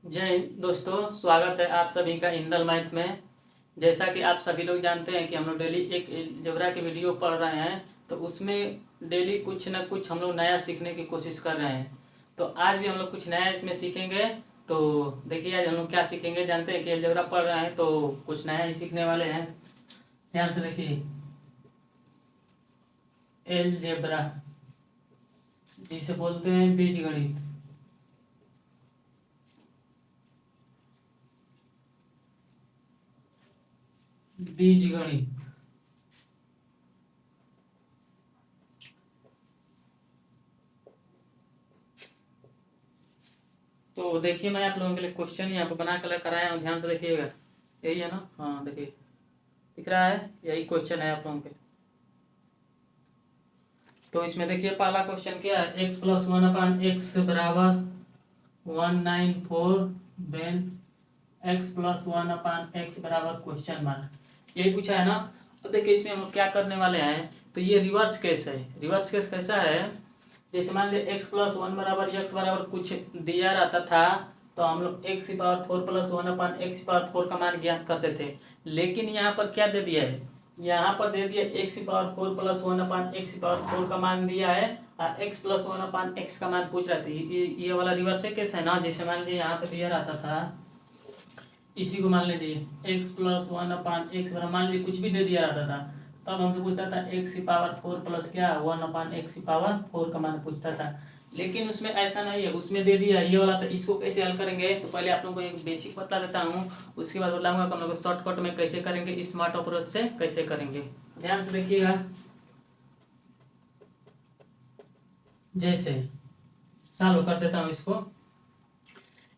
जय हिंद दोस्तों, स्वागत है आप सभी का इंदल मैथ में। जैसा कि आप सभी लोग जानते हैं कि हम लोग डेली एक अलजेब्रा की वीडियो पढ़ रहे हैं, तो उसमें डेली कुछ ना कुछ हम लोग नया सीखने की कोशिश कर रहे हैं। तो आज भी हम लोग कुछ नया इसमें सीखेंगे। तो देखिए आज हम लोग क्या सीखेंगे। जानते हैं कि अलजेब्रा पढ़ रहे हैं तो कुछ नया ही सीखने वाले हैं। ध्यान से देखिए, अलजेब्रा जिसे बोलते हैं बीजगणित। बीजगणित तो देखिए, मैं आप लोगों के लिए क्वेश्चन यहाँ पे बना कर लेकर आया हूँ। ध्यान से देखिएगा। यही है ना? हाँ देखिए, दिख रहा है, यही क्वेश्चन है आप लोगों के। तो इसमें देखिए पहला क्वेश्चन क्या है, x plus one upon x बराबर 194, then x plus one upon x बराबर क्वेश्चन मार्क, यही पूछा है ना। तो देखिए इसमें हम लोग क्या करने वाले हैं, तो ये रिवर्स केस है। रिवर्स केस कैसा है, जैसे मान लीजिए एक्स प्लस वन बराबर एक्स बराबर कुछ दिया रहता था, तो हम लोग एक्स की power four plus one upon x की पावर फोर का मान ज्ञात करते थे। लेकिन यहाँ पर क्या दे दिया है, यहाँ पर दे दिया एक्स की power four plus one upon x की पावर फोर का मान दिया है, और x plus one upon x का मान पूछ रहा था। ये वाला रिवर्स केस है ना। जैसे मान लीजिए यहाँ पर दिया रहता था, इसी को मान लीजिए x plus one upon x बराबर मान लीजिए कुछ भी दे दिया रहता था, तब हमसे पूछता था एक्स की पावर फोर प्लस क्या वन अपान एक्स की पावर फोर का मान पूछता था। लेकिन उसमें ऐसा नहीं है, उसमें दे दिया ये वाला। तो इसको कैसे हल करेंगे, तो पहले आप लोगों को एक बेसिक बता देता हूँ, उसके बाद बताऊंगा कि हम लोग शॉर्टकट में कैसे करेंगे, स्मार्ट अप्रोच से कैसे करेंगे। ध्यान से देखिएगा। जैसे सॉल्व कर देता हूँ इसको।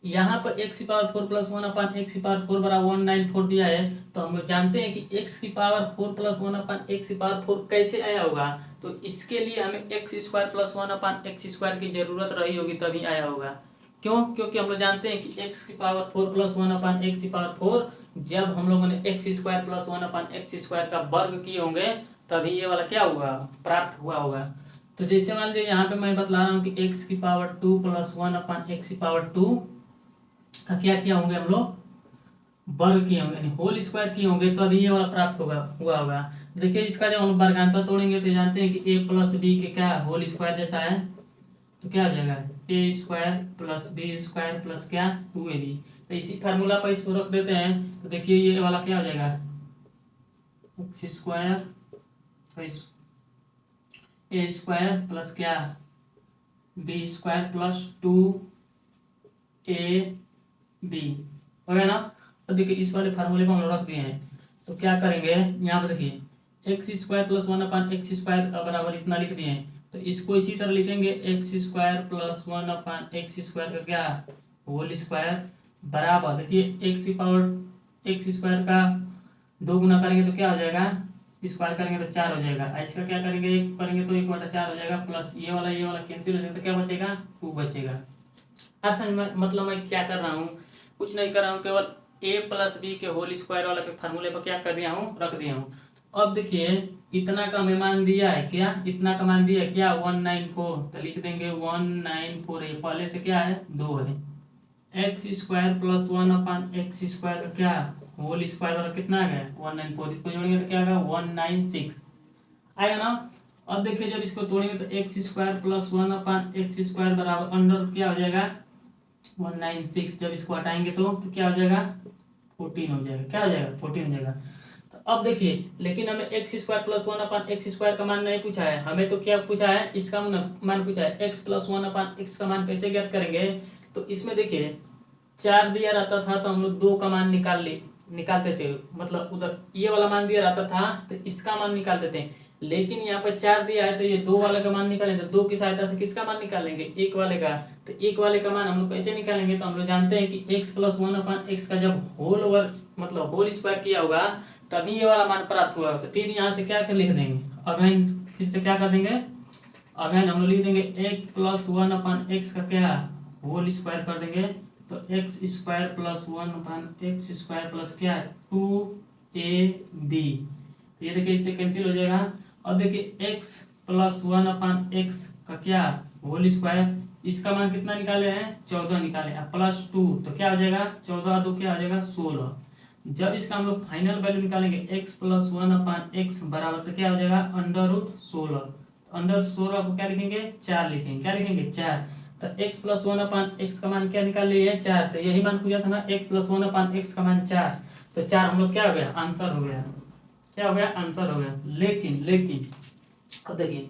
यहाँ पर एक्स की power four plus one upon x की पावर फोर बराबर 194 दिया है। तो हम लोग जानते हैं कि एक्स की power four plus one upon x की पावर फोर कैसे आया होगा। तो इसके लिए हमें x square plus one upon x square की जरूरत रही होगी, तभी आया होगा। क्यों? क्योंकि हम लोग जानते हैं कि एक्स की power four plus one upon x की पावर फोर, जब हम लोगों ने x square plus one upon x square का वर्ग किए होंगे, तभी ये वाला क्या हुआ, प्राप्त हुआ होगा। तो जैसे मान लीजिए यहाँ पे मैं बतला रहा हूँ कि एक्स की power two plus one upon x की पावर टू का क्या किया होंगे हम लोग, वर्ग किए होंगे, यानी होल स्क्वायर किए होंगे, तो अभी ये वाला प्राप्त होगा हुआ होगा। देखिए इसका जब हम वर्गांतर तोड़ेंगे तो जानते हैं कि ए प्लस बी के क्या होल स्क्वायर जैसा है, तो क्या हो जाएगा a square plus b square plus क्या टू ए बी। तो इसी फार्मूला पर इसको रख देते हैं, तो देखिए ये वाला क्या हो जाएगा, x square a square plus क्या b square plus two a b हो गया ना। तो देखिए इस वाले फार्मूले को हम लोग रख दिए हैं। तो क्या करेंगे, यहाँ पर देखिए x square plus one upon x square बराबर इतना लिख दिए हैं। तो इसको इसी तरह लिखेंगे x square plus one upon x square का क्या होल स्क्वायर बराबर, देखिए एक्स स्क्वायर का दो गुना करेंगे तो क्या हो जाएगा, स्क्वायर करेंगे तो चार हो जाएगा। इसका क्या करेंगे, एक करेंगे तो एक बटा चार हो जाएगा, प्लस ये वाला कैंसिल हो जाएगा, तो क्या बचेगा टू बचेगा। असल में मतलब मैं क्या कर रहा हूँ, कुछ नहीं कर रहा हूँ, केवल ए प्लस बी के होल स्क्वायर वाला पे फार्मूले पर क्या कर दिया हूँ, रख दिया हूँ। अब देखिए इतना का हमें मान दिया है, क्या इतना का मान दिया है क्या 194, तो लिख देंगे 194। ये पहले से क्या है दो है, x square plus one upon x square का क्या होल स्क्वायर वाला कितना आ गया 194, इसको जोड़ेंगे तो क्या आएगा 196 आएगा ना। अब देखिए जब इसको तोड़ेंगे तो x square plus one upon x square बराबर अंडर क्या हो जाएगा 196। जब इसको हटाएंगे तो क्या हो जाएगा 14 हो जाएगा, क्या हो जाएगा 14 हो जाएगा। तो अब देखिए, लेकिन हमें x square plus one upon x square का मान नहीं पूछा है, हमें तो क्या पूछा है, इसका मान पूछा है। X plus one upon x का मान कैसे ज्ञात करेंगे, तो इसमें देखिए चार दिया रहता था तो हम लोग दो का मान निकालते थे, मतलब उधर ये वाला मान दिया रहता था तो इसका मान निकालते थे। लेकिन यहाँ पर चार दिया है तो ये दो वाले का मान निकालेंगे, तो दो की सहायता से किसका मान निकालेंगे, एक वाले का। तो एक वाले का मान हम लोग कैसे निकालेंगे, तो हम लोग जानते हैं कि x plus one upon x का जब होल वर्ग मतलब होल स्क्वायर किया होगा, तभी ये वाला मान प्राप्त हुआ। तो फिर यहाँ से क्या कर लिख देंगे अगेन, फिर से क्या कर देंगे अगेन, हम लोग लिख देंगे x plus one upon x का क्या होल स्क्वायर कर देंगे, तो x square plus one upon x square plus क्या है टू ए बी। ये देखिए इससे कैंसिल हो जाएगा। अब देखिए x plus one upon x का क्या होल स्क्वायर, इसका मान कितना निकाले हैं 14 निकाले, अब +2 तो क्या हो जाएगा 14 2 क्या हो जाएगा 16। जब इसका हम लोग फाइनल वैल्यू निकालेंगे x + 1/x बराबर तो क्या हो जाएगा √16। √16 को क्या लिखेंगे 4 लिखेंगे, क्या लिखेंगे 4। तो x + 1/x का मान क्या निकाल लिए 4, तो यही मान पूछा था ना x + 1/x का मान 4, तो 4 हम लोग क्या हो गया आंसर हो गया, क्या हो गया आंसर हो गया। लेकिन लेकिन अब देखिए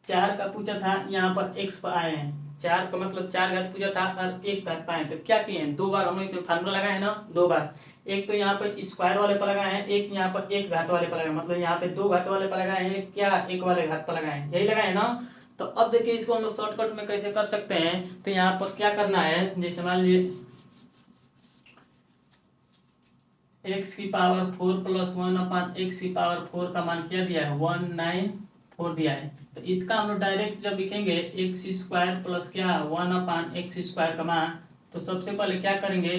4 का पूछा था, यहाँ पर x पर आए हैं, 4 का मतलब 4 घात पूछा था और 1 घात पाए, तो क्या किए हैं 2 बार हम लोग इसमें फार्मूला लगाए हैं ना 2 बार, एक तो यहाँ पर स्क्वायर वाले पर लगाए हैं, एक यहाँ पर 1 घात वाले पर लगाए, मतलब यहाँ पे 2 घात वाले पर लगाए हैं, क्या 1 वाले घात पर लगाए हैं, यही लगाए ना। तो अब देखिए इसको हम लोग शॉर्टकट में कैसे कर सकते हैं, तो यहाँ पर क्या करना है, जैसे मान लीजिए x की पावर 4 + 1/x की पावर 4 का मान क्या दिया है 194 दिया है, तो इसका हम लोग डायरेक्ट जब लिखेंगे x² प्लस क्या 1/x² का मान, तो सबसे पहले क्या करेंगे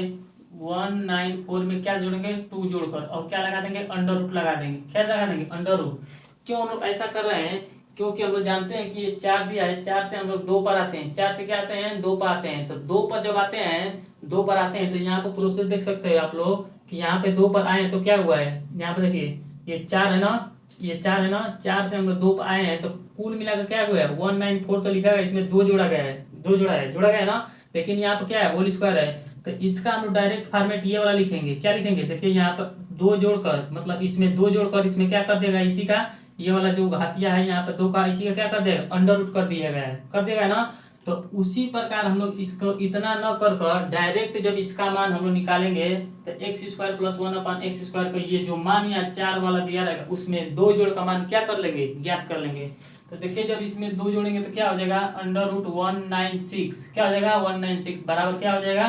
194 में क्या जोड़ेंगे 2 जोड़कर, और क्या लगा देंगे अंडर रूट लगा देंगे, क्या लगा देंगे अंडर रूट। क्यों हम लोग ऐसा कर रहे हैं, क्योंकि हम लोग जानते हैं कि ये 4 दिया है, 4 से हम लोग 2 पर आते हैं, 4 से क्या आते हैं 2 पर आते हैं, तो 2 पर जब आते हैं 2 पर आते हैं तो यहाँ पर प्रोसेस देख सकते हैं आप लोग कि यहाँ पे 2 पर आए हैं तो क्या हुआ है, यहाँ पे देखिए ये 4 है ना, ये 4 है ना, 4 से हम लोग 2 पर आए हैं तो कुल मिलाकर क्या हुआ है 194 तो लिखा है, इसमें 2 जोड़ा गया है, 2 जोड़ा गया है ना, लेकिन यहाँ पर क्या है होल स्क्वायर है, तो इसका हम लोग डायरेक्ट फॉर्मेट ये वाला लिखेंगे, क्या लिखेंगे देखिए यहाँ पर 2 जोड़कर, मतलब इसमें 2 जोड़कर इसमें क्या कर देगा इसी का, ये वाला जो घातिया है यहाँ पे 2 का, इसी का क्या कर देगा अंडर रूट कर दिया गया है, कर देगा ना। तो उसी प्रकार हम लोग इसको इतना न कर डायरेक्ट जब इसका मान हम लोग निकालेंगे तो x² + 1/x² का ये जो मान या 4 वाला दिया रहेगा उसमें 2 जोड़ का मान क्या कर लेंगे ज्ञात कर लेंगे। तो देखिए जब इसमें 2 जोड़ेंगे तो क्या हो जाएगा √196, क्या हो जाएगा 196 बराबर क्या हो जाएगा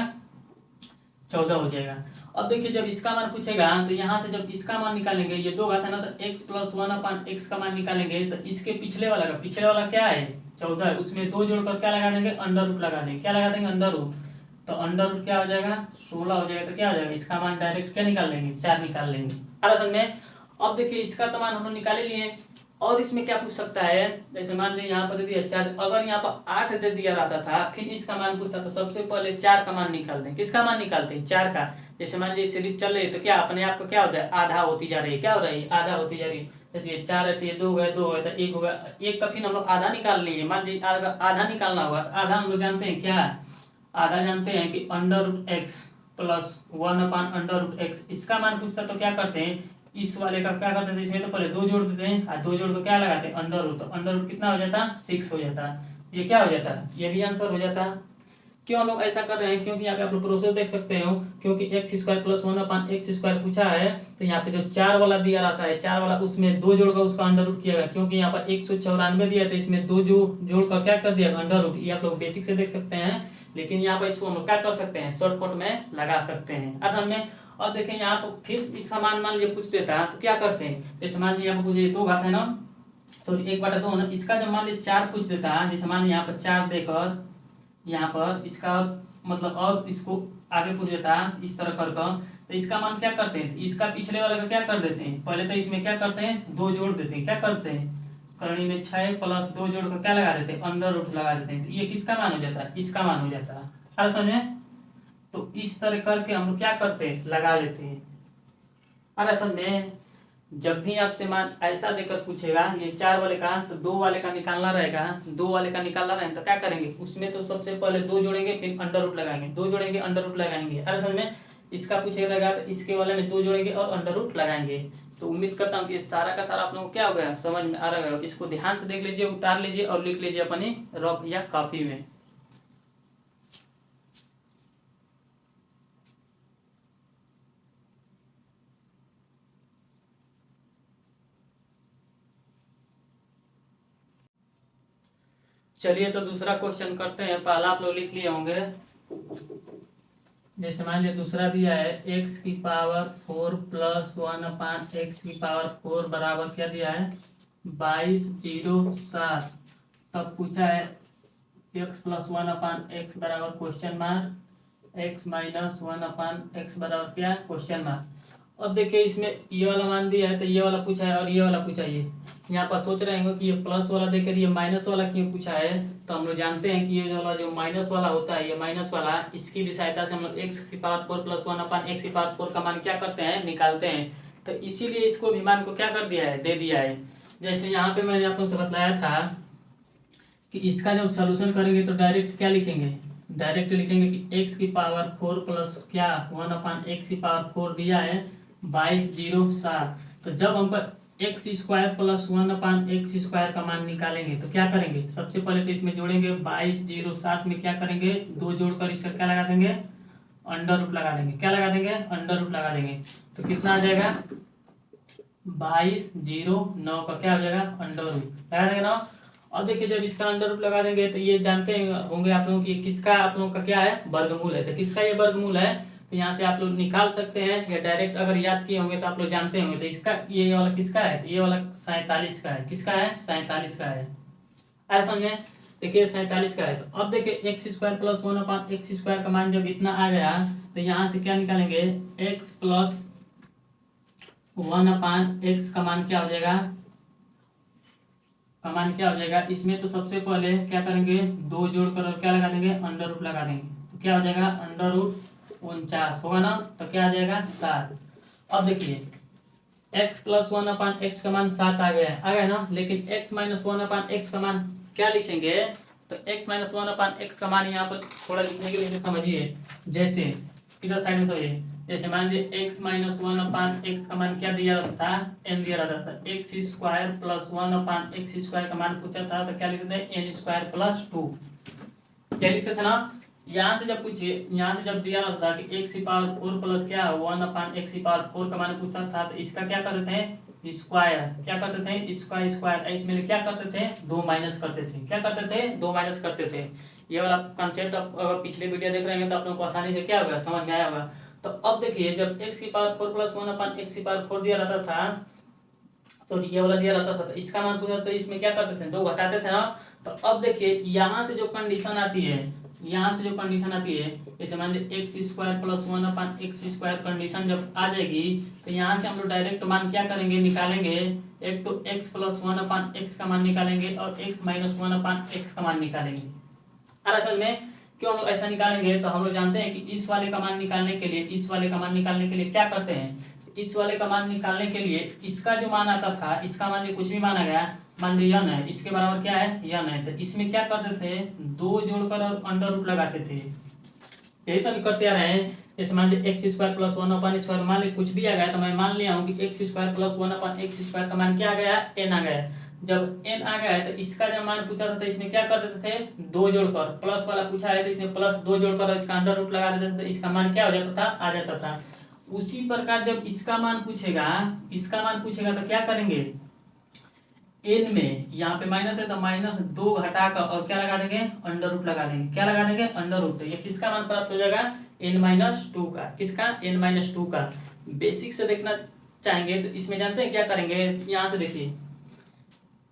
14 हो जाएगा। अब देखिए जब इसका मान पूछेगा तो यहाँ से जब इसका मान निकालेंगे, ये 2 घात है ना, तो x + 1/x का मान निकालेंगे तो इसके पिछले वाला का, पिछले वाला क्या है 14 है, उसमें 2 जोड़कर क्या लगा देंगे अंडर रूट लगा देंगे, क्या लगा देंगे अंडर रूट, तो अंडर रूट क्या हो जाएगा 16 हो जाएगा, तो क्या हो जाएगा इसका मान डायरेक्ट क्या निकाल लेंगे 4 निकाल लेंगे। आ रहा समझ में। अब देखिए इसका तो मान हम लोग निकाले लिए, और इसमें क्या पूछ सकता है, जैसे मान लीजिए यहाँ पर दे दिया 4, अगर यहाँ पर 8 दे दिया रहता था फिर इसका मान पूछता तो सबसे पहले 4 का मान निकालते हैं, किसका मान निकालते हैं 4 का। जैसे मान लीजिए सीरीज चल रही है तो क्या अपने आप को क्या होता है आधा होती जा रही है, क्या हो रही है आधा होती जा रही है, जैसे ये 4 है तो ये 2 गए 2 है तो 1 होगा, 1 का फिर हम लोग आधा निकाल लिए, मान लीजिए आधा निकालना होगा, आधा हम लोग जानते हैं क्या, आधा जानते हैं कि √x + 1/√x, इसका मान पूछता तो क्या करते हैं इस वाले का क्या करते थे, इसमें तो पहले 2 जोड़ देते हैं और 2 जोड़ को क्या लगाते हैं अंडर रूट, तो अंडर रूट कितना हो जाता 6 हो जाता, ये क्या हो जाता ये भी आंसर हो जाता। क्यों हम लोग ऐसा कर रहे हैं, क्योंकि यहाँ पे आप लोग प्रोसेस देख सकते हो, क्योंकि x² + 1/x² पूछा है तो यहाँ पे जो 4 वाला दिया रहता है 4 वाला उसमें 2 जोड़ कर उसका अंडर रूट किया गया, क्योंकि यहाँ पर 194 दिया तो इसमें 2 जोड़ कर क्या कर दिया अंडर रूट, ये आप लोग बेसिक से देख सकते हैं, लेकिन यहाँ पर इसको हम लोग क्या कर सकते हैं शॉर्टकट में लगा सकते हैं अर्थन में। और देखें यहाँ पर फिर इसका मान लीजिए पूछ देता है तो क्या करते हैं, जैसे मान लीजिए यहाँ पर पूछे 2 घात है ना, तो 1/2 ना, इसका जब मान लीजिए 4 पूछ देता है, जैसे मान लीजिए यहाँ पर 4 देकर यहाँ पर इसका मतलब और इसको आगे पूछ देता है इस तरह कर तो इसका मान क्या करते हैं, इसका पिछले वाले का क्या कर देते हैं, पहले तो इसमें क्या करते हैं 2 जोड़ देते हैं, क्या करते हैं करनी में 6 + 2 जोड़ कर क्या लगा देते हैं अंडर रूट लगा देते हैं, तो ये किसका मान हो जाता है इसका मान हो जाता है, हर समझे। तो इस तरह करके हम लोग क्या करते हैं लगा लेते हैं। और असल में जब भी आपसे मान ऐसा देकर पूछेगा ये 4 वाले का तो 2 वाले का निकालना रहेगा, 2 वाले का निकालना रहेगा तो क्या करेंगे उसमें तो सबसे पहले 2 जोड़ेंगे फिर अंडर रूट लगाएंगे, 2 जोड़ेंगे अंडर रूट लगाएंगे, और असल में इसका पूछेगा तो इसके वाले में 2 जोड़ेंगे और अंडर रूट लगाएंगे। तो उम्मीद करता हूँ कि सारा का सारा आप लोगों को क्या हो गया समझ में आ रहा है, इसको ध्यान से देख लीजिए, उतार लीजिए और लिख लीजिए अपनी रफ या कॉपी में। चलिए तो दूसरा क्वेश्चन करते हैं, पहला आप लोग लिख लिए होंगे, जैसे मान लिया दूसरा दिया है x की पावर 4 + 1/x⁴ बराबर क्या दिया है 2207, तब पूछा है x + 1/x बराबर क्वेश्चन मार्क x - 1/x बराबर क्या क्वेश्चन मार्क। अब देखिए इसमें ये वाला मान दिया है तो ये वाला पूछा है और ये वाला पूछा है, यहाँ पर सोच रहे होंगे कि ये प्लस वाला देकर ये माइनस वाला क्यों पूछा है। तो हम लोग जानते हैं कि ये वाला जो माइनस वाला होता है, ये माइनस वाला, इसकी भी सहायता से हम लोग एक्स की पावर 4 प्लस 1/x⁴ का मान क्या करते हैं, निकालते हैं। तो इसीलिए इसको भी मान को क्या कर दिया है, दे दिया है। जैसे यहाँ पे मैंने आप लोगों से बताया था कि इसका जब सोल्यूशन करेंगे तो डायरेक्ट क्या लिखेंगे, डायरेक्ट लिखेंगे कि एक्स की पावर 4 प्लस क्या 1/x की पावर 4 दिया है 2207। तो जब हमको x² प्लस 1/x² का मान निकालेंगे तो क्या करेंगे, सबसे पहले तो इसमें जोड़ेंगे 2207 में क्या करेंगे, 2 जोड़कर इसका क्या लगा देंगे, अंडर रूट लगा देंगे। क्या लगा देंगे, अंडर रूट लगा देंगे। तो कितना आ जाएगा, 2209 का क्या हो जाएगा, अंडर रूट लगा देंगे ना। और देखिए जब इसका अंडर रूट लगा देंगे तो ये जानते होंगे आप लोगों की किसका, आप लोगों का क्या है, वर्गमूल है। तो किसका ये वर्गमूल है, तो यहाँ से आप लोग निकाल सकते हैं या डायरेक्ट अगर याद किए होंगे तो आप लोग जानते होंगे। तो इसका ये वाला किसका है, ये वाला 47 का है। किसका है, 47 का है। आया समझे, देखिए 47 का है। तो अब देखिए x² प्लस 1/x² का मान जब इतना आ गया तो यहाँ से क्या निकालेंगे, x प्लस 1/x का मान क्या हो जाएगा, का मान क्या हो जाएगा। इसमें तो सबसे पहले क्या करेंगे, 2 जोड़कर और क्या लगा देंगे, अंडर रूट लगा देंगे। तो क्या हो जाएगा, अंडर रूट 49 होगा ना। तो क्या आ जाएगा, 7। अब देखिए x प्लस 1/x का मान 7 आ गया ना। लेकिन x माइनस 1/x का मान क्या लिखेंगे, तो x माइनस 1/x का मान यहाँ पर थोड़ा लिखने के लिए समझिए। जैसे इधर साइड में समझिए, जैसे मान लीजिए x माइनस 1/x का मान क्या दिया रहता था, n दिया रहता था। x² प्लस 1/x² का मान पूछा था तो क्या लिखते थे, n² प्लस 2 क्या लिखते थे ना। यहाँ से जब पूछिए, यहाँ से जब दिया रहता था कि x की पावर 4 प्लस क्या 1/x की पावर 4 का मान पूछा था तो इसका क्या करते थे, स्क्वायर। क्या करते थे, स्क्वायर। इसमें क्या करते थे, 2 माइनस करते थे। क्या करते थे, 2 माइनस करते थे। ये वाला कंसेप्ट अगर पिछले वीडियो देख रहे हैं तो आप लोगों को आसानी से क्या होगा, समझ में आया होगा। तो अब देखिए जब x की पावर 4 प्लस 1/x की पावर 4 दिया रहता था, तो ये वाला दिया रहता था तो इसका मान पूछा तो इसमें क्या करते थे, 2 घटाते थे ना। तो अब देखिए यहाँ से जो कंडीशन आती है, यहाँ से जो कंडीशन आती है, जैसे मान लीजिए x² प्लस 1/x² कंडीशन जब आ जाएगी तो यहाँ से हम लोग डायरेक्ट मान क्या करेंगे, निकालेंगे। एक तो x प्लस 1/x का मान निकालेंगे और x माइनस 1/x का मान निकालेंगे। असल में क्यों हम लोग ऐसा निकालेंगे, तो हम लोग जानते हैं कि इस वाले का मान निकालने के लिए, इस वाले का मान निकालने के लिए क्या करते हैं, इस वाले का मान निकालने के लिए इसका जो मान आता था, इसका मान कुछ भी माना गया, मान लीजिए n है, इसके बराबर क्या है, n है। तो इसमें क्या करते थे, 2 जोड़कर और अंडर रूट लगाते थे। यही तो हम करते आ रहे हैं। जैसे मान लीजिए x² प्लस 1/² मान लीजिए कुछ भी आ गया तो मैं मान लिया हूँ कि x² प्लस 1/x² का मान क्या आ गया, n आ गया। जब n आ गया है तो इसका जब मान पूछा था तो इसमें क्या कर देते थे, 2 जोड़कर, प्लस वाला पूछा है तो इसमें प्लस 2 जोड़कर इसका अंडर रूट लगा देते थे तो इसका मान क्या हो जाता था, आ जाता था। उसी प्रकार जब इसका मान पूछेगा, इसका मान पूछेगा तो क्या करेंगे, n में यहाँ पे माइनस है तो -2 घटाकर और क्या लगा देंगे, अंडर रूट लगा देंगे। क्या लगा देंगे, अंडर रूट। ये किसका मान प्राप्त हो जाएगा, n-2 का। किसका, n-2 का। बेसिक से देखना चाहेंगे तो इसमें जानते हैं क्या करेंगे, यहाँ से देखिए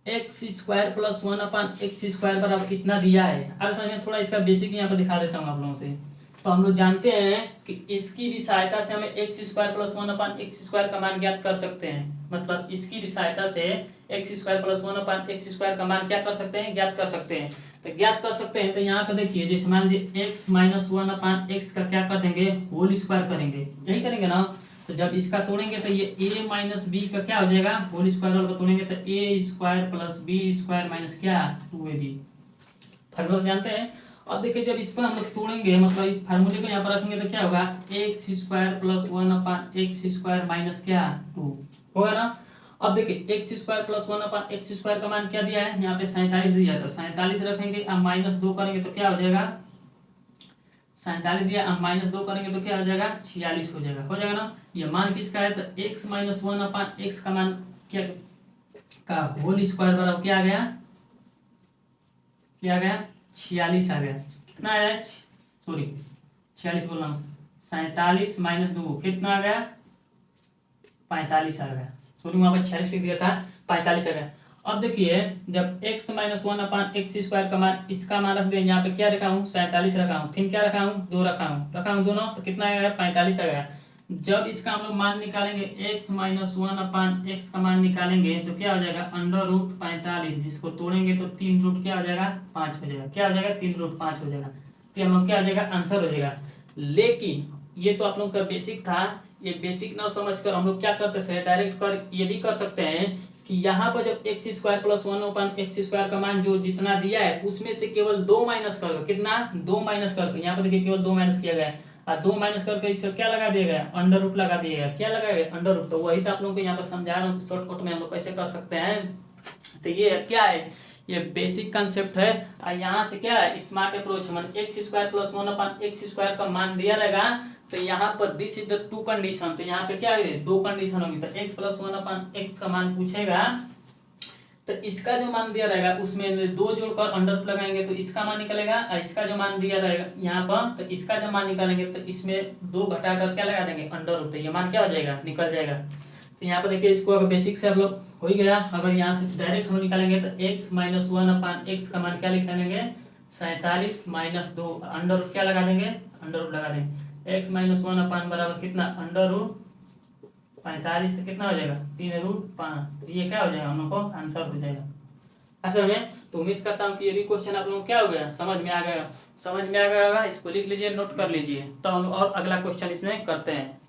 x² प्लस 1/x² बराबर कितना दिया है। अब समझ में, थोड़ा इसका बेसिक यहाँ पर दिखा देता हूँ आप लोगों से। तो हम लोग जानते हैं कि इसकी भी सहायता से हमें x² प्लस 1/x² का मान ज्ञात कर सकते हैं। मतलब इसकी भी सहायता से x² प्लस 1/x² का मान क्या कर सकते हैं, ज्ञात कर सकते हैं। तो ज्ञात कर सकते हैं तो यहाँ पर देखिए, जैसे मान लीजिए x माइनस 1/x का क्या कर देंगे, होल स्क्वायर करेंगे। यही करेंगे ना। तो जब इसका तोड़ेंगे तो ये a माइनस बी का क्या हो जाएगा, होल स्क्वायर वाला तोड़ेंगे तो a² प्लस b² माइनस क्या 2ab। फार्मूला जानते हैं। अब देखिए जब इसको हम लोग तोड़ेंगे, मतलब इस फार्मूले को यहाँ पर रखेंगे तो क्या होगा, x² प्लस 1/x² माइनस क्या 2 होगा ना। अब देखिए x² प्लस 1/x² का मान क्या दिया है, यहाँ पे 47 दिया है तो 47 रखेंगे। अब -2 करेंगे तो क्या हो जाएगा, 47 दिया, अब -2 करेंगे तो क्या हो जाएगा, 46 हो जाएगा ना। ये मान किसका है, तो x माइनस 1/x का मान क्या का होल स्क्वायर बराबर क्या आ गया, क्या आ गया, 46 आ गया। कितना आया, सॉरी 46 बोल रहा हूँ, 47 माइनस 2 कितना आ गया, 45 आ गया। सॉरी वहां पर 46 लिख दिया था, 45 आ गया। अब देखिए जब x माइनस 1/x² का मान, इसका मान रख दें, यहाँ पे क्या रखा हूँ, 47 रखा हूँ, फिर क्या रखा हूँ, 2 रखा हूँ दोनों, तो कितना आ गया, 45 आ गया। जब इसका हम लोग मान निकालेंगे x माइनस 1/x का मान निकालेंगे तो क्या हो जाएगा √45, जिसको तोड़ेंगे तो 3 रूट क्या हो जाएगा 5 हो जाएगा, क्या हो जाएगा 3 रूट 5 हो जाएगा। तो हम लोग क्या हो जाएगा आंसर हो जाएगा। लेकिन ये तो आप लोग का बेसिक था, ये बेसिक ना समझ कर हम लोग क्या करते थे, डायरेक्ट कर ये भी कर सकते हैं कि यहाँ पर जब x² + 1/x² का मान जो जितना दिया है उसमें से केवल 2 माइनस कर, कितना 2 माइनस करके, यहाँ पर देखिए केवल 2 माइनस किया गया है और 2 माइनस करके इससे क्या लगा दिया गया अंडर रूट लगा दिया गया, क्या लगा गया अंडर रूट। तो वही तो आप लोगों को यहाँ पर समझा रहा हूँ शॉर्टकट में हम लोग कैसे कर सकते हैं। तो ये क्या है, ये बेसिक कंसेप्ट है। और यहाँ से क्या है स्मार्ट अप्रोच, मान x² + 1/x² का मान दिया रहेगा तो यहाँ पर this is the two condition, तो यहाँ पे क्या है दो कंडीशन होगी। तो x + 1/x का मान पूछेगा तो इसका जो मान दिया रहेगा उसमें 2 जोड़कर अंडर रूट लगाएंगे तो इसका मान निकलेगा, और इसका जो मान दिया रहेगा यहाँ पर तो इसका जो मान निकालेंगे तो इसमें 2 घटाकर क्या लगा देंगे अंडर रूट, तो ये मान क्या हो जाएगा निकल जाएगा। तो यहाँ पर देखिए इसको अगर बेसिक से आप लोग हो ही गया। अगर यहाँ से डायरेक्ट हम निकालेंगे तो x माइनस 1/x का मान क्या लिखेंगे 47 माइनस 2 अंडर रूट क्या लगा देंगे अंडर रूट लगा देंगे। x माइनस 1/, बराबर कितना अंडर रूट 45 का कितना हो जाएगा 3√5। ये क्या हो जाएगा हम लोग को आंसर हो जाएगा असल में। तो उम्मीद करता हूँ कि ये भी क्वेश्चन आप लोगों को क्या हो गया समझ में आ गया, समझ में आ गया होगा। इसको लिख लीजिए नोट कर लीजिए। तो हम और अगला क्वेश्चन इसमें करते हैं।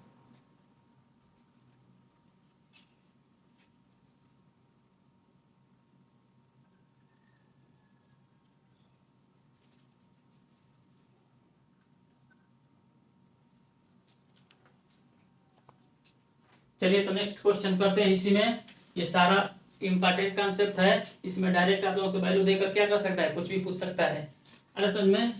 चलिए तो नेक्स्ट क्वेश्चन करते हैं। इसी में ये सारा इंपॉर्टेंट कंसेप्ट है, इसमें डायरेक्ट आप लोगों से वैल्यू देकर क्या कर सकता है कुछ भी पूछ सकता है। अरे समझ में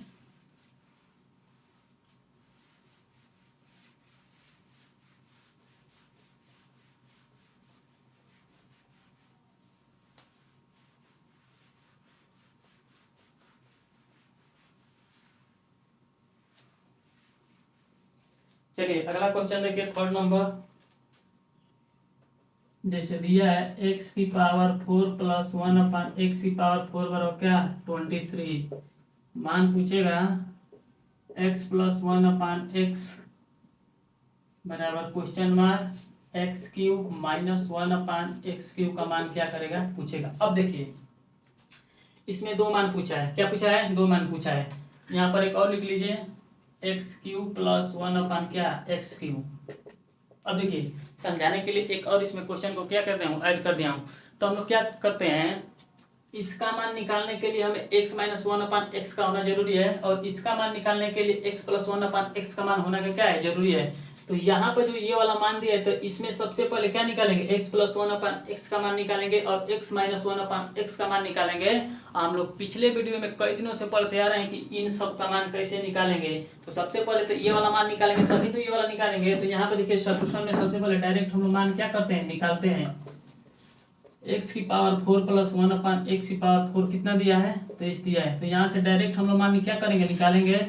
चलिए अगला क्वेश्चन देखिए थर्ड नंबर। जैसे दिया है x की पावर 4 + 1/x की पावर 4 बराबर क्या 23। मान पूछेगा x + 1/x बराबर क्वेश्चन मार्क x³ - 1/x³ का मान क्या करेगा पूछेगा। अब देखिए इसमें दो मान पूछा है, क्या पूछा है दो मान पूछा है। यहाँ पर एक और लिख लीजिए x³ + 1/, क्या x³। अब देखिए समझाने के लिए एक और इसमें क्वेश्चन को क्या करते हैं ऐड कर दिया हूँ। तो हम लोग क्या करते हैं इसका मान निकालने के लिए हमें x - 1/x का होना जरूरी है और इसका मान निकालने के लिए x + 1/x का मान होना क्या है जरूरी है। तो यहाँ पर जो ये वाला मान दिया है तो इसमें सबसे पहले क्या निकालेंगे x + 1/x का मान निकालेंगे और x - 1/x का मान निकालेंगे। हम लोग पिछले वीडियो में कई दिनों से पढ़ते आ रहे हैं कि इन सब का मान कैसे निकालेंगे। तो सबसे पहले तो ये वाला मान निकालेंगे तभी तो ये वाला निकालेंगे। तो यहाँ पे देखिए सॉल्यूशन में सबसे पहले डायरेक्ट हम लोग मान क्या करते हैं निकालते हैं। x की पावर 4 + 1/x की पावर 4 कितना दिया है 23 दिया है। तो यहाँ से डायरेक्ट हम लोग मान क्या करेंगे निकालेंगे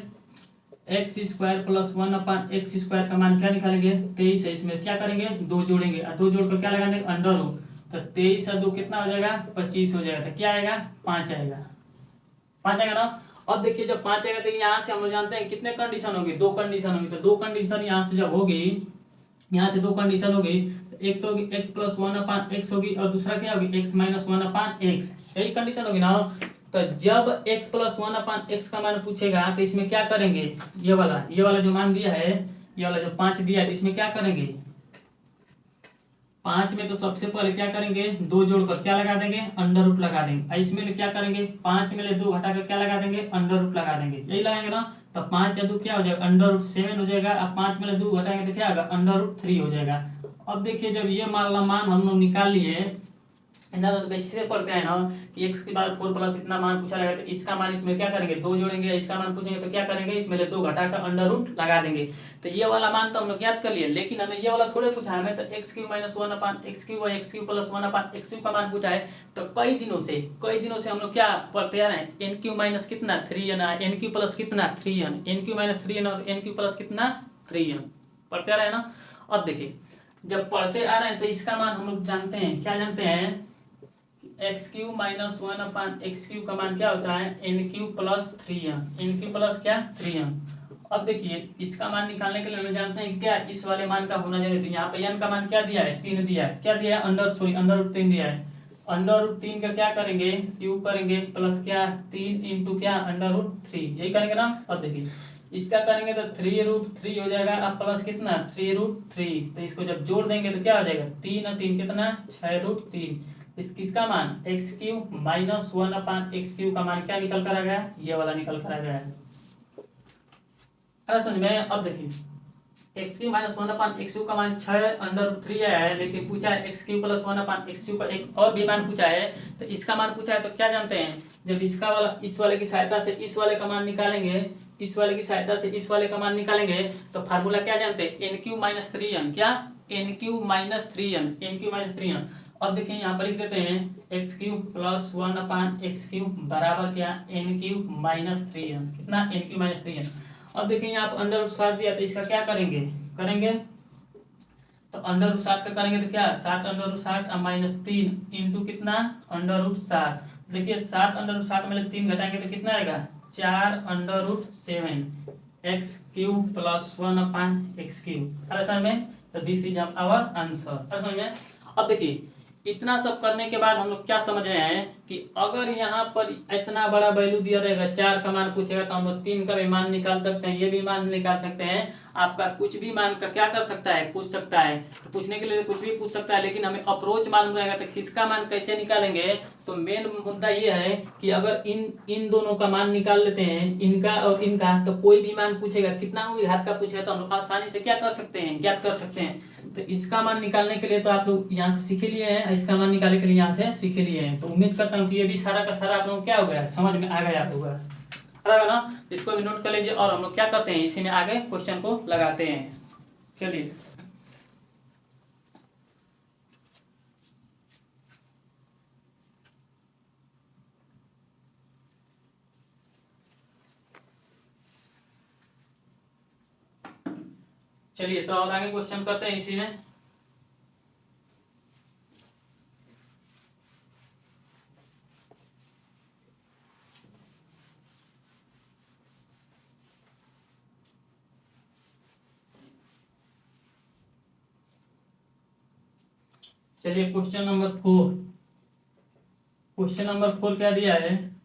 x² + 1/x² का मान क्या निकालेंगे 23 है। इसमें क्या करेंगे दो जोड़ेंगे और दो जोड़कर क्या लगा देंगे अंडर रूट। तो 23 और 2 कितना हो जाएगा 25 हो जाएगा। तो क्या आएगा 5 आएगा, 5 आएगा ना। अब देखिए जब 5 आएगा तो यहाँ से हम लोग जानते हैं कितने कंडीशन होगी दो कंडीशन होगी। तो दो कंडीशन यहाँ से जब होगी यहाँ से दो कंडीशन होगी एक तो होगी x + 1/x होगी और दूसरा क्या होगी x - 1/x, यही कंडीशन होगी ना। तो जब x + 1/x का मान पूछेगा तो इसमें क्या करेंगे ये वाला जो मान दिया है ये वाला जो 5 दिया है इसमें क्या करेंगे 5 में तो सबसे पहले क्या करेंगे दो जोड़कर क्या लगा देंगे अंडर रूट लगा देंगे। इसमें क्या करेंगे 5 में 2 घटाकर क्या लगा देंगे अंडर रूट लगा देंगे, यही लगाएंगे ना। तो 5 या 2 क्या हो जाएगा अंडर रूट 7 हो जाएगा। अब 5 में 2 घटाएंगे तो क्या होगा अंडर रूट 3 हो जाएगा। अब देखिए जब ये मान हम लोग निकाल लिए ना तो बेसिस से पढ़ते हैं ना कि x की पावर 4 प्लस इतना मान पूछा रहेगा तो इसका मान इसमें क्या करेंगे दो जोड़ेंगे, इसका मान पूछेंगे तो क्या करेंगे इसमें 2 घटाकर अंडर रूट लगा देंगे। तो ये वाला मान तो हम लोग याद कर लिए, लेकिन हमें ये वाला थोड़े पूछा है, हमें तो x³ - 1/x³ और x³ + 1/x³ का मान पूछा है। तो कई दिनों से हम लोग क्या पढ़ते आ रहे हैं n³ माइनस कितना 3n, n³ प्लस कितना 3n, n³ - 3n और n³ प्लस कितना 3n पढ़ते आ रहे हैं ना। अब देखिए जब पढ़ते आ रहे हैं तो इसका मान हम लोग जानते हैं, क्या जानते हैं x³ - 1/x³ का मान क्या होता है n³ + 3n, n³ प्लस क्या 3n। अब देखिए इसका मान निकालने के लिए हम जानते हैं कि क्या इस वाले मान का होना जरूरी है। यहाँ पे n का मान क्या दिया है, 3 दिया है। क्या दिया है, अंडर रूट 3 दिया है। अंडर रूट 3 का क्या करेंगे, क्यूब करेंगे प्लस क्या 3 इंटू क्या अंडर रूट 3, यही करेंगे ना। अब देखिए इसका करेंगे तो 3√3 हो जाएगा, अब प्लस कितना 3√3, तो इसको जब जोड़ देंगे तो क्या हो जाएगा 3 और 3 कितना 6√3। किसका मान x³ माइनस 1/x³ का मान क्या निकल कर आ गया, ये वाला निकल कर आ गया है। समझ में। अब देखिए x³ माइनस 1/x³ का मान 6√3 आया है, लेकिन पूछा है x³ प्लस 1/x³ का एक और भी मान पूछा है। तो इसका मान पूछा है तो क्या जानते हैं, जब इसका वाला इस वाले की सहायता से इस वाले का मान निकालेंगे, इस वाले की सहायता से इस वाले का मान निकालेंगे तो फार्मूला क्या जानते हैं, n³ माइनस 3n, क्या n³ minus 3n, n³ minus 3n। अब देखिए यहाँ पर लिख देते हैं x³ प्लस 1/x³ बराबर क्या n³ माइनस 3n, कितना n³ माइनस 3n। अब देखिए यहाँ पर अंडर रूट 7 दिया तो इसका क्या करेंगे तो अंडर रूट 7 का करेंगे तो क्या 7 अंडर रूट 7 माइनस 3 इंटू कितना अंडर रूट 7। देखिए 7 अंडर रूट 7 में 3 घटाएंगे तो कितना आएगा 4 under root 7 x³ plus 1/x³। अरे समझ में, तो दिस इज आवर आंसर। समझ में। अब देखिए इतना सब करने के बाद हम लोग क्या समझ रहे हैं कि अगर यहाँ पर इतना बड़ा वैल्यू दिया रहेगा, 4 का मान पूछेगा तो हम लोग 3 का भी मान निकाल सकते हैं, ये भी मान निकाल सकते हैं। आपका कुछ भी मान का क्या कर सकता है, पूछ सकता है। तो पूछने के लिए कुछ भी पूछ सकता है, लेकिन हमें अप्रोच मालूम रहेगा तो किसका मान कैसे निकालेंगे। तो मेन मुद्दा ये है कि अगर इन दोनों का मान निकाल लेते हैं, इनका और इनका, तो कोई भी मान पूछेगा, कितना भी घात का पूछेगा तो हम लोग आसानी से क्या कर सकते हैं, ज्ञात कर सकते हैं। तो इसका मान निकालने के लिए तो आप लोग यहाँ से सीख लिए हैं, इसका मान निकालने के लिए यहाँ से सीख लिए हैं। तो उम्मीद करता हूँ कि ये भी सारा का सारा आप लोगों को क्या हो गया, समझ में आ गया होगा ना। इसको भी नोट कर लीजिए और हम लोग क्या करते हैं, इसी में आगे क्वेश्चन को लगाते हैं। चलिए तो और आगे क्वेश्चन करते हैं इसी में। चलिए क्वेश्चन नंबर 4। क्वेश्चन नंबर 4 क्या दिया है,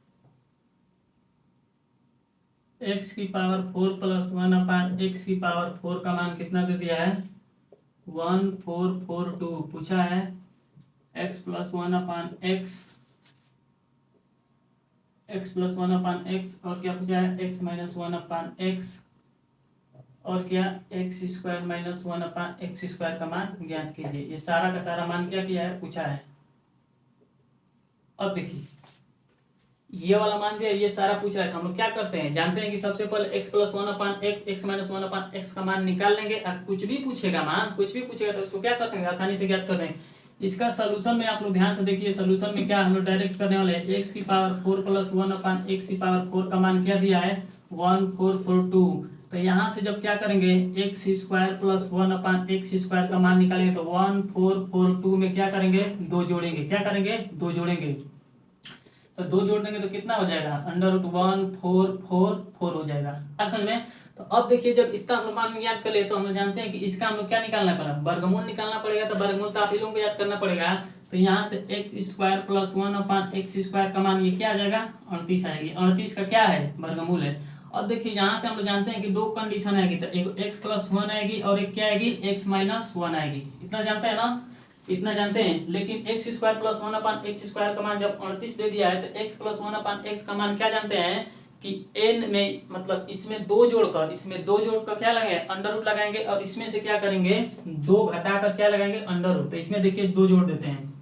x⁴ प्लस 1/x⁴ का मान कितना दे दिया है 1442 पूछा है। x प्लस 1/x और क्या पूछा है x माइनस 1/x और क्या x² माइनस 1/x² का मान ज्ञात कीजिए। ये सारा का सारा मान क्या किया है, पूछा है। अब देखिए ये वाला मान दिया, ये सारा पूछ रहा है। तो हम लोग क्या करते हैं, जानते हैं कि सबसे पहले x plus 1/x x minus 1/x का मान निकाल लेंगे। अब कुछ भी पूछेगा मान, कुछ भी पूछेगा तो उसको क्या कर सकते हैं, आसानी से ज्ञात कर देंगे। इसका सोल्यूशन में आप लोग ध्यान से देखिए, सोल्यूशन में क्या हम लोग डायरेक्ट करने वाले हैं, x⁴ प्लस 1/x⁴ का मान क्या दिया है 1442। तो यहाँ से जब क्या करेंगे x² प्लस 1/x² का मान निकालेंगे तो 1442 में क्या करेंगे 2 जोड़ेंगे, क्या करेंगे 2 जोड़ेंगे। तो 2 जोड़ देंगे तो कितना हो जाएगा √1444 हो जाएगा। असल में तो अब देखिए जब इतना हम लोग मान याद कर ले तो हम लोग जानते हैं कि इसका हम लोग क्या निकालना पड़ा, वर्गमूल निकालना पड़ेगा। तो वर्गमूल तो आप ही लोगों को याद करना पड़ेगा। तो यहाँ से x² प्लस 1/x² का मान ये क्या आ जाएगा 38 आएगी। 38 का क्या है वर्गमूल है। अब देखिए यहाँ से हम लोग जानते हैं कि 2 कंडीशन आएगी, तो एक x प्लस 1 आएगी और एक क्या आएगी x माइनस 1 आएगी। इतना जानते हैं ना, इतना जानते हैं। लेकिन x² प्लस 1/x² का मान जब 38 दे दिया है तो x प्लस 1/x का मान क्या जानते हैं कि n में मतलब इसमें 2 जोड़कर क्या लगाएंगे अंडर रूट लगाएंगे और इसमें से क्या करेंगे 2 घटाकर क्या लगाएंगे अंडर रूट। तो इसमें देखिए 2 जोड़ देते हैं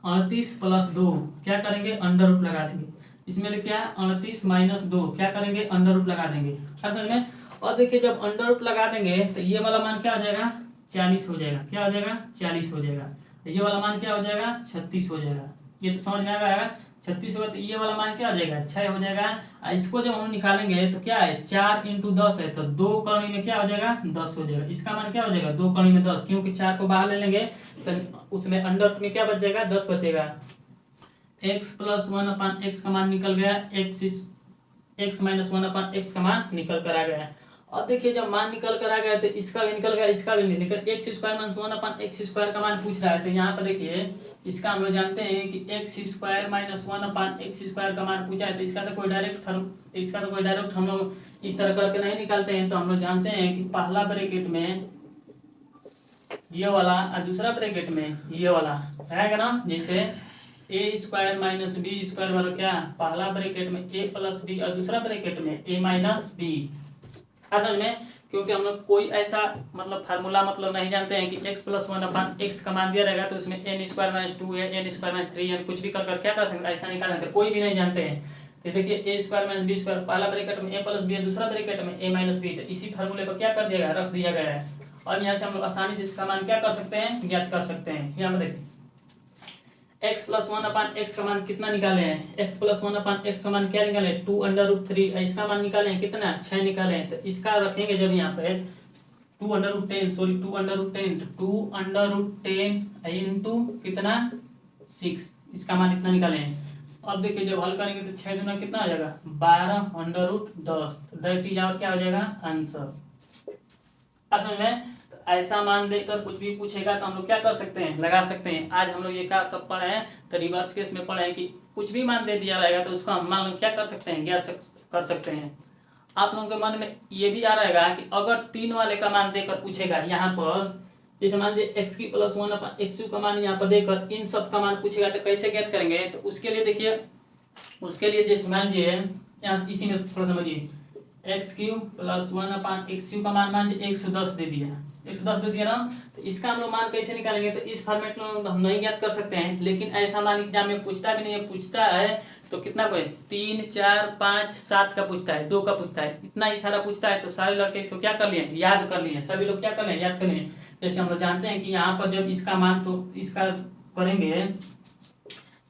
38 प्लस 2 क्या करेंगे अंडर रूट लगा देंगे। इसमें लिखे है 38 माइनस 2 क्या करेंगे अंडर रूट लगा देंगे। समझ में। और देखिए जब अंडर रूट लगा देंगे तो ये वाला मान क्या हो जाएगा 40 हो जाएगा। क्या हो जाएगा 40 हो जाएगा। ये वाला मान क्या हो जाएगा 36 हो जाएगा। ये तो समझ में आ गया 36 होगा। तो ये वाला मान क्या हो जाएगा 6 हो जाएगा। इसको जब हम निकालेंगे तो क्या है 4 × 10 है तो 2 कौड़ी में क्या हो जाएगा 10 हो जाएगा। इसका मान क्या हो जाएगा 2 कौड़ी में 10, क्योंकि 4 को बाहर ले लेंगे तो उसमें अंडर में क्या बच जाएगा 10 बचेगा। x प्लस 1/x का मान निकल गया x x minus one upon x का मान निकल कर आ गया है। अब देखिए जब मान निकल कर आ गया तो इसका भी निकल गया, इसका भी नहीं निकल, x square minus one upon x square का मान पूछ रहा है। तो यहाँ पर देखिए इसका हम लोग जानते हैं कि x square minus one upon x square का मान पूछा है, तो इसका तो कोई डायरेक्ट हम लोग इस तरह करके नहीं निकालते हैं। तो हम लोग जानते हैं कि पहला ब्रैकेट में ये वाला और दूसरा ब्रैकेट में ये वाला रहेगा ना, जैसे ए स्क्वायर माइनस बी स्क्वायर वाला क्या, पहला ब्रैकेट में ए प्लस बी और दूसरा ब्रैकेट में ए माइनस बी। असल में क्योंकि हम लोग कोई ऐसा मतलब फार्मूला मतलब नहीं जानते हैं कि x plus one upon x का मान दिया रहेगा तो उसमें एन स्क्वायर माइनस टू है, एन स्क्वायर माइनस थ्री है, कुछ भी कर क्या कर सकते, ऐसा निकाल सकते, कोई भी नहीं जानते हैं। तो देखिए ए स्क्वायर माइनस बी स्क्वायर, पहला ब्रैकेट में ए प्लस बी है, दूसरा ब्रैकेट में ए माइनस बी, तो इसी फार्मूले पर क्या कर दिया गया, रख दिया गया है। और यहाँ से हम लोग आसानी से इसका मान क्या कर सकते हैं, ज्ञात कर सकते हैं। यहाँ पर देखिए x plus one upon x का मान कितना निकाले हैं, x plus one upon x का मान क्या निकाले, 2√3, इसका मान निकाले हैं कितना, 6 निकाले हैं। तो इसका रखेंगे जब यहाँ पे 2√10 सॉरी 2√10 इंटू कितना 6, इसका मान इतना निकाले हैं। अब देखिए जब हल करेंगे तो 6 दूना कितना आ जाएगा, 12√10, दैट इज आवर क्या हो जाएगा आंसर। असल में ऐसा मान देकर कुछ भी पूछेगा तो हम लोग क्या कर सकते हैं, लगा सकते हैं। आज हम लोग ये क्या सब पढ़े हैं, तो रिवर्स केस में पढ़े हैं कि कुछ भी मान दे दिया रहेगा तो उसको हम मान लो क्या कर सकते हैं, ज्ञात कर सकते हैं। आप लोगों के मन में ये भी आ रहेगा कि अगर 3 वाले का मान देकर पूछेगा, यहाँ पर जैसे मान लीजिए एक्स की प्लस वन अपन एक्स का मान यहाँ पर देकर इन सब का मान पूछेगा तो कैसे ज्ञात करेंगे। तो उसके लिए देखिए, उसके लिए जैसे मान लीजिए यहाँ इसी में थोड़ा समझिए, x cube plus one upon x cube का मान लीजिए 110 दे दिया, 110 दे दिया ना। तो इसका हम लोग मान कैसे निकालेंगे, तो इस फॉर्मेट में हम नहीं ज्ञात कर सकते हैं, लेकिन ऐसा मान एग्जाम में पूछता भी नहीं है, पूछता है तो कितना कोई 3 4 5 7 का पूछता है, 2 का पूछता है, इतना ही सारा पूछता है। तो सारे लड़के को क्या कर लिए, याद कर लिए, सभी लोग क्या कर लिए, याद कर लिए। जैसे हम लोग जानते हैं कि यहाँ पर जब इसका मान तो इसका करेंगे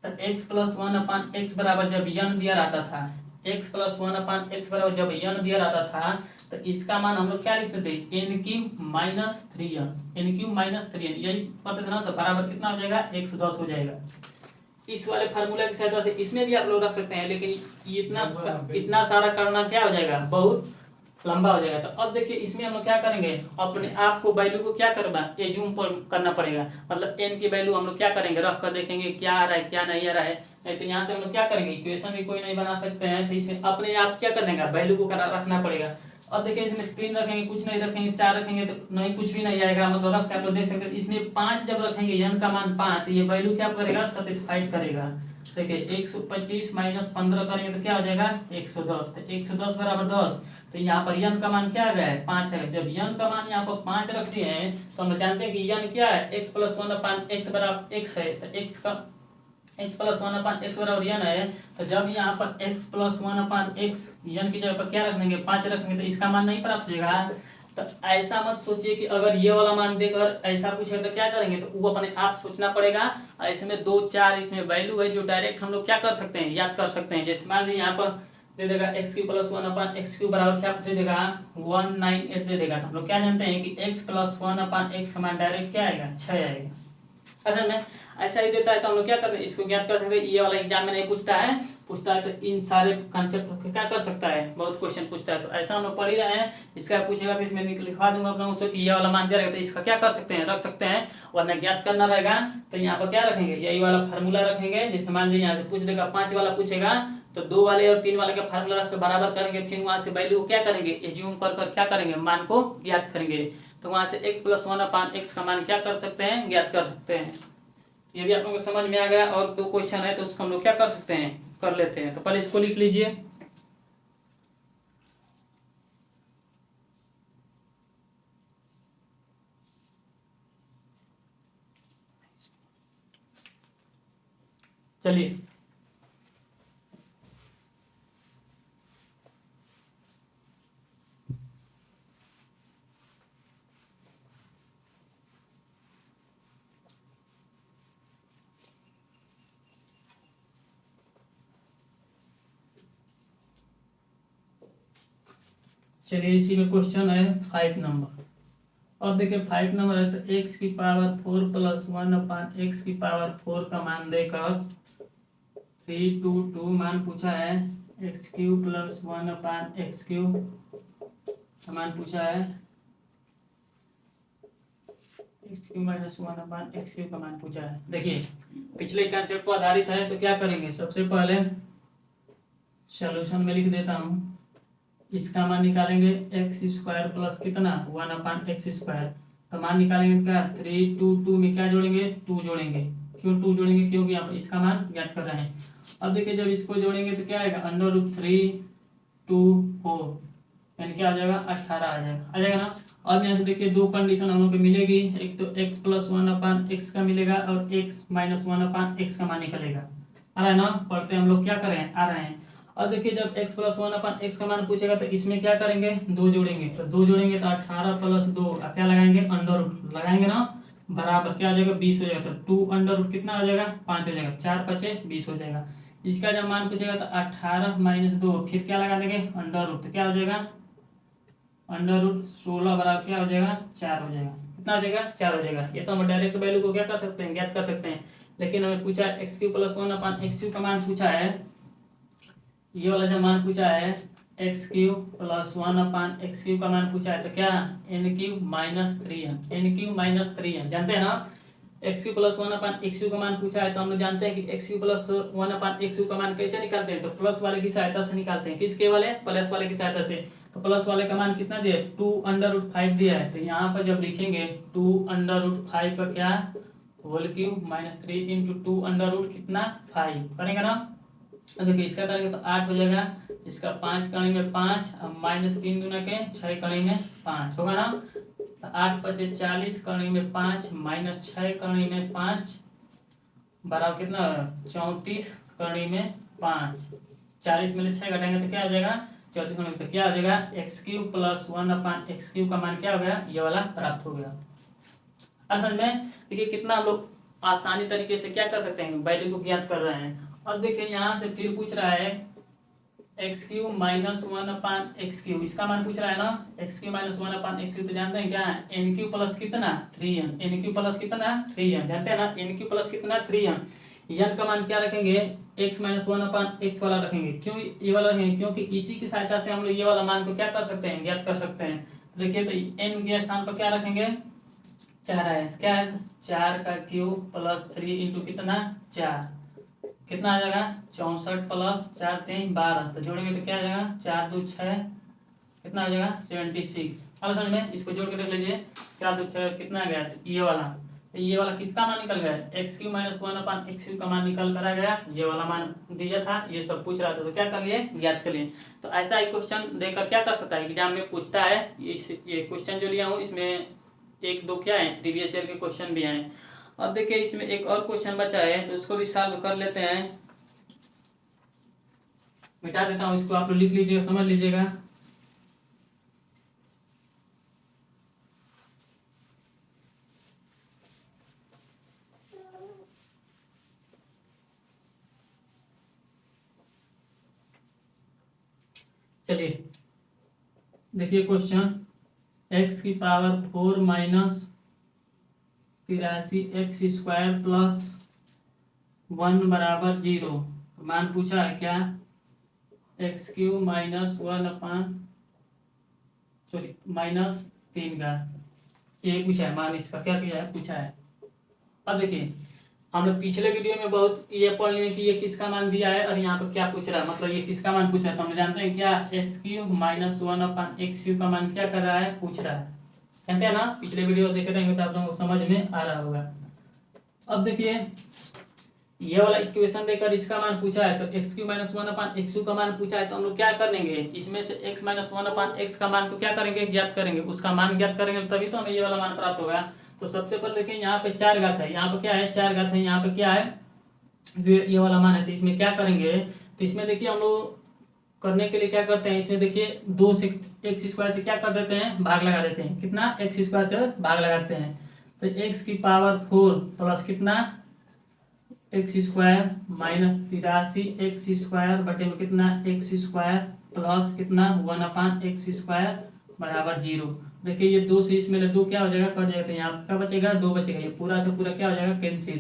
तो x plus one upon x बराबर जब यन दिया रहता था, x plus one upon x बराबर जब यन दिया रहता था तो इसका मान हम लोग क्या लिखते थे, n cube minus 3n, n cube minus 3n, यही पता था ना। तो बराबर कितना हो जाएगा, 110 हो जाएगा। इस वाले फार्मूला की सहायता से इसमें भी आप लोग रख सकते हैं, लेकिन इतना सारा करना क्या हो जाएगा, बहुत लंबा हो जाएगा। तो अब देखिए इसमें हम लोग क्या करेंगे, अपने आप को वैल्यू को क्या करना, एज्यूम करना पड़ेगा। मतलब एन की वैल्यू हम लोग क्या करेंगे, रख कर देखेंगे क्या आ रहा है क्या नहीं आ रहा है। नहीं तो यहाँ से हम लोग क्या करेंगे, इक्वेशन भी कोई नहीं बना सकते हैं। तो इसमें अपने आप क्या करने का, वैल्यू को रखना पड़ेगा। अब देखिए इसमें 3 रखेंगे, कुछ नहीं रखेंगे, 4 रखेंगे तो नहीं, कुछ भी नहीं आएगा। मतलब रख के आप लोग देख सकते हैं। इसमें 5 जब रखेंगे, एन का मान 5, तो ये वैल्यू क्या करेगा, सेटिस्फाइड करेगा। देखिए 125 माइनस 15 करेंगे तो क्या हो जाएगा, 110। तो 110 बराबर 10, तो यहाँ पर यन का मान क्या आ गया है, 5 है। जब यन का मान यहाँ पर 5 रख दिए हैं तो हम जानते हैं कि यन क्या है, x plus one upon x बराबर एक्स है। तो x plus one upon x बराबर यन है। तो जब यहाँ पर x plus one upon x यन की जगह पर क्या रख देंगे, 5 रखेंगे, तो इसका मान नहीं प्राप्त होगा। तो ऐसा मत सोचिए कि अगर ये वाला मान देकर ऐसा पूछे तो क्या करेंगे, तो वो अपने आप सोचना पड़ेगा। ऐसे में 2 4 इसमें वैल्यू है जो डायरेक्ट हम लोग क्या कर सकते हैं, याद कर सकते हैं। जैसे मान लीजिए यहाँ पर दे देगा x Q plus one upon x Q बराबर क्या दे देगा, 198 दे देगा। तो हम लोग क्या जानते हैं कि x plus one upon x का मान डायरेक्ट क्या आएगा, 6 आएगा। असल में ऐसा ही देता है तो हम लोग क्या करते हैं, इसको ज्ञात कर सकते हैं। ये वाला एग्जाम में नहीं पूछता है तो इन सारे कंसेप्ट क्या कर सकता है, बहुत क्वेश्चन पूछता है। तो ऐसा हम लोग पढ़ ही रहे हैं। इसका पूछेगा तो इसमें लिखवा दूंगा आप लोगों से कि ये वाला मान दिया रहेगा तो इसका क्या कर सकते हैं, रख सकते हैं। वरना ज्ञात करना रहेगा तो यहाँ पर क्या रखेंगे, यही वाला फार्मूला रखेंगे। जैसे मान लीजिए यहाँ से पूछ देगा 5 वाला पूछेगा तो 2 वाले और 3 वाले का फार्मूला रख के बराबर करेंगे, फिर वहां से वैल्यू को क्या करेंगे, एज्यूम कर क्या करेंगे, मान को ज्ञात करेंगे। तो वहां से x plus one upon x का मान क्या कर सकते हैं, ज्ञात कर सकते हैं। ये भी आप लोगों को समझ में आ गया। और 2 क्वेश्चन है तो उसको हम लोग क्या कर सकते हैं, कर लेते हैं। तो पहले इसको लिख लीजिए। चलिए इसी में क्वेश्चन है 5 नंबर। और देखिए 5 नंबर है तो x की पावर 4 प्लस 1 अपान एक्स की पावर 4 का मान देकर 322 मान पूछा है। एक्स क्यू प्लस 1/x³ का मान पूछा है, x³ माइनस 1/x³ का मान पूछा है। देखिए पिछले कंसेप्ट पर आधारित है, तो क्या करेंगे, सबसे पहले सॉल्यूशन में लिख देता हूँ, इसका मान निकालेंगे x² प्लस कितना 1/x², तो मान निकालेंगे क्या 3 2 2 में क्या जोड़ेंगे 2 जोड़ेंगे। क्यों 2 जोड़ेंगे, क्योंकि यहाँ पर इसका मान ज्ञात कर रहे हैं। अब देखिए जब इसको जोड़ेंगे तो क्या आएगा √3 2 4, यानी क्या आ जाएगा 18 आ जाएगा ना। अब यहाँ से देखिए दो कंडीशन हम लोग को मिलेगी, एक तो x प्लस 1/x का मिलेगा और x माइनस 1/x का मान निकलेगा। आ रहा है ना, पढ़ते हम लोग क्या करें आ रहे हैं। अब देखिए जब x प्लस 1/x का मान पूछेगा तो इसमें क्या करेंगे 2 जोड़ेंगे, तो 2 जोड़ेंगे तो 18 प्लस 2 क्या लगाएंगे अंडर रूट लगाएंगे ना, बराबर क्या हो जाएगा 20 हो जाएगा। तो 2 अंडर रूट कितना हो जाएगा 5 हो जाएगा, 4 5 20 हो जाएगा। इसका जब मान पूछेगा तो 18 माइनस 2 फिर क्या लगा देंगे अंडर रूट, तो क्या हो जाएगा √16 बराबर क्या हो जाएगा 4 हो जाएगा। कितना हो जाएगा 4 हो जाएगा। ये तो हम डायरेक्ट वैल्यू को क्या कर सकते हैं ज्ञात कर सकते हैं, लेकिन हमें पूछा है x³ प्लस 1/x³ का मान पूछा है, ये वाला जो मान पूछा है x³ प्लस 1/x³ का मान पूछा है, तो क्या n³ minus 3n, n³ minus 3n जानते हैं ना। x³ प्लस 1/x³ का मान पूछा है, तो हम लोग जानते हैं कि x³ प्लस 1/x³ का मान कैसे निकालते हैं, तो प्लस वाले की सहायता से निकालते हैं। किसके वाले प्लस वाले की सहायता से। तो प्लस वाले का मान कितना दिया है 2 अंडर रूट 5 दिया है, तो यहाँ पर जब लिखेंगे 2 अंडर रूट 5 का क्या whole cube minus 3 into 2 under root कितना 5 करेंगे ना। तो देखिए इसका करेंगे तो 8 हो जाएगा, इसका 5 करेंगे में 5 माइनस 3 दूना के 6 करेंगे में 5 होगा ना। तो 8 5 40 करेंगे में 5 माइनस 6 करेंगे में 5 बराबर कितना 34 करेंगे में 5, 40 में 6 घटाएंगे तो क्या आ जाएगा 34, तो क्या हो जाएगा x³ प्लस 1/x³ का मान क्या हो गया ये वाला प्राप्त हो गया। अब समझ में देखिए कितना हम लोग आसानी तरीके से क्या कर सकते हैं वैल्यू को ज्ञात कर रहे हैं। अब देखिए यहाँ से फिर पूछ रहा है x³ माइनस 1/x³, इसका मान पूछ रहा है ना x³ माइनस 1/x³, तो जानते हैं क्या n³ प्लस कितना 3n, n³ प्लस कितना 3n जानते हैं ना, n³ प्लस कितना 3n, n का मान क्या रखेंगे x माइनस 1/x वाला रखेंगे। क्यों ये वाला रखेंगे, क्योंकि इसी की सहायता से हम लोग ये वाला मान को क्या कर सकते हैं ज्ञात कर सकते हैं। देखिए तो n के स्थान पर क्या रखेंगे 4 है, क्या है 4 का क्यूब प्लस 3 इंटू कितना 4, कितना आ जाएगा 64 प्लस 4 3 12, तो जोड़ेंगे तो क्या आ जाएगा 4 2 6 कितना आ जाएगा 76। अब समझ में इसको जोड़ के देख लीजिए 4 2 6 कितना आ गया ये वाला, तो ये वाला किसका मान निकल गया x³ माइनस 1/x³ का मान निकल कर आ गया, ये वाला मान दिया था, ये सब पूछ रहा था तो क्या कर लिए ज्ञात कर लिए। तो ऐसा ही क्वेश्चन देकर क्या कर सकता है एग्जाम में पूछता है। ये क्वेश्चन जो लिया हूँ इसमें 1 2 क्या है प्रीवियस ईयर के क्वेश्चन भी हैं। अब देखिए इसमें एक और क्वेश्चन बचा है तो उसको भी सॉल्व कर लेते हैं, मिटा देता हूँ इसको, आप लोग लिख लीजिएगा समझ लीजिएगा। चलिए देखिए क्वेश्चन x की पावर 4 माइनस 83 x² प्लस 1 बराबर 0, मान पूछा है क्या x³ माइनस 3 का, ये पूछा है मान इसका क्या किया है पूछा है। अब देखिए हम लोग पिछले वीडियो में बहुत ये पढ़ लिए कि ये किसका मान दिया है और यहाँ पर क्या पूछ रहा है, मतलब ये किसका मान पूछ रहा है, तो हम जानते हैं क्या x³ माइनस 1/x³ का मान क्या कर रहा है पूछ रहा है, जानते हैं ना। पिछले वीडियो देखे रहेंगे तो आप लोगों को समझ में आ रहा होगा। अब देखिए ये वाला इक्वेशन देकर इसका मान पूछा है, तो x³ माइनस 1/x³ का मान पूछा है, तो हम लोग क्या कर लेंगे इसमें से x माइनस 1/x का मान को क्या करेंगे ज्ञात करेंगे, उसका मान ज्ञात करेंगे तभी तो हमें ये वाला मान प्राप्त होगा। तो सबसे पहले देखिए यहाँ पे 4 घात है, यहाँ पे क्या है 4 घात है, यहाँ पे क्या है ये वाला मान है, तो इसमें क्या करेंगे, तो इसमें देखिए हम लोग करने के लिए क्या करते हैं, इसमें देखिए 2 से x² से क्या कर देते हैं भाग लगा देते हैं, कितना x² से भाग लगाते हैं, तो x की पावर 4 प्लस कितना x² माइनस 83 x² बटे में कितना x² प्लस कितना 1/x² बराबर 0। देखिए ये 2 से इसमें 2 क्या हो जाएगा कट जाएगा, तो यहाँ क्या बचेगा 2 बचेगा, ये पूरा से पूरा क्या हो जाएगा कैंसिल,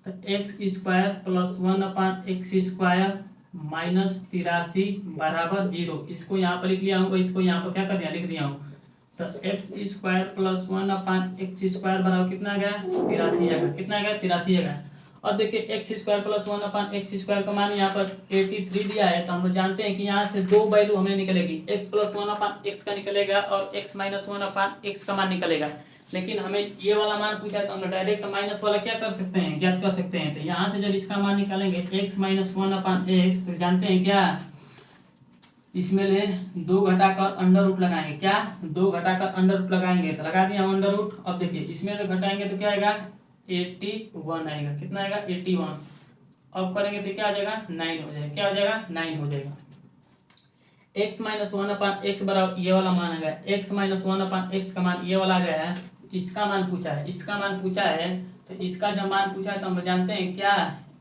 तो x² प्लस 1/x² -83 बराबर 0। इसको यहाँ पर लिख लिया हूँ, इसको यहाँ पर क्या कर दिया, लिख दिया हूँ। तो x² + 1/x² बराबर कितना आ गया, 83 आ गया। कितना आ गया, 83 आ गया। और देखिए x² + 1/x² का मान यहाँ पर 83 दिया है, तो हम लोग जानते हैं कि यहाँ से दो वैल्यू हमें निकलेगी, x + 1/x का निकलेगा और x - 1/x का मान निकलेगा। लेकिन हमें ये वाला मान पूछा है, तो हम लोग डायरेक्ट माइनस वाला क्या कर सकते हैं, ज्ञात कर सकते हैं। तो यहाँ से जब इसका मान निकालेंगे x - 1/x, तो जानते हैं क्या, इसमें ले 2 घटाकर अंडर रूट लगाएंगे। क्या, 2 घटाकर अंडर रूट लगाएंगे, तो लगा दिया अंडर रूट। अब देखिए इसमें जो घटाएंगे तो क्या आएगा, 81 आएगा। कितना आएगा, 81। अब करेंगे तो क्या आ जाएगा, 9 हो जाएगा। क्या हो जाएगा, 9 हो जाएगा। x - 1/x बराबर ये वाला मान आ गया। x - 1/x का मान ये वाला आ गया है। इसका मान पूछा है, इसका मान पूछा है, तो इसका जब मान पूछा है तो हम जानते हैं क्या,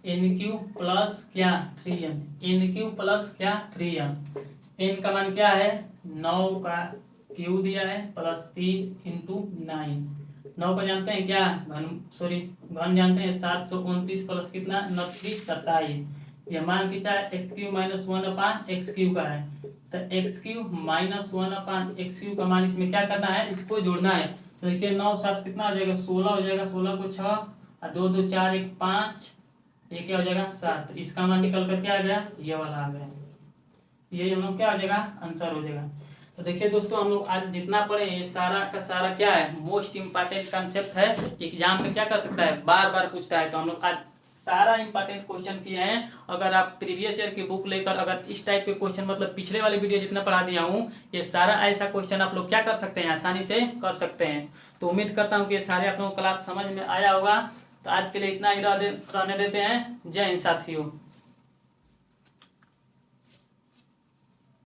NQ प्लस क्या 3m, NQ प्लस क्या 3m। n का मान क्या है, 9 का क्यू दिया है प्लस 3 × 9। 9 का जानते हैं क्या, घन जानते हैं, 729 प्लस कितना 29 27। ये मान कितना है, x³ - 1/x³ का है। तो x³ - 1/x³ का मान इसमें क्या करना है, इसको जोड़ना है। तो देखिए 9 7 कितना हो जाएगा, 16 हो जाएगा। 16 को 6 और 2 2 4 1 5, ये क्या हो जाएगा 7। इसका मान निकल कर क्या आ गया, ये वाला आ गया। ये हम लोग क्या हो जाएगा, आंसर हो जाएगा। तो देखिए दोस्तों, हम लोग आज जितना पढ़े ये सारा का सारा क्या है, मोस्ट इम्पॉर्टेंट कंसेप्ट है। एग्जाम में क्या कर सकता है, बार बार पूछता है। तो हम लोग आज सारा इंपॉर्टेंट क्वेश्चन किए हैं। अगर आप प्रीवियस ईयर की बुक लेकर अगर इस टाइप के क्वेश्चन, मतलब पिछले वाले वीडियो जितना पढ़ा दिया हूँ, ये सारा ऐसा क्वेश्चन आप लोग क्या कर सकते हैं, आसानी से कर सकते हैं। तो उम्मीद करता हूँ कि ये सारे आप लोगों को क्लास समझ में आया होगा। तो आज के लिए इतना ही रहने देते हैं। जय हिंद साथियों।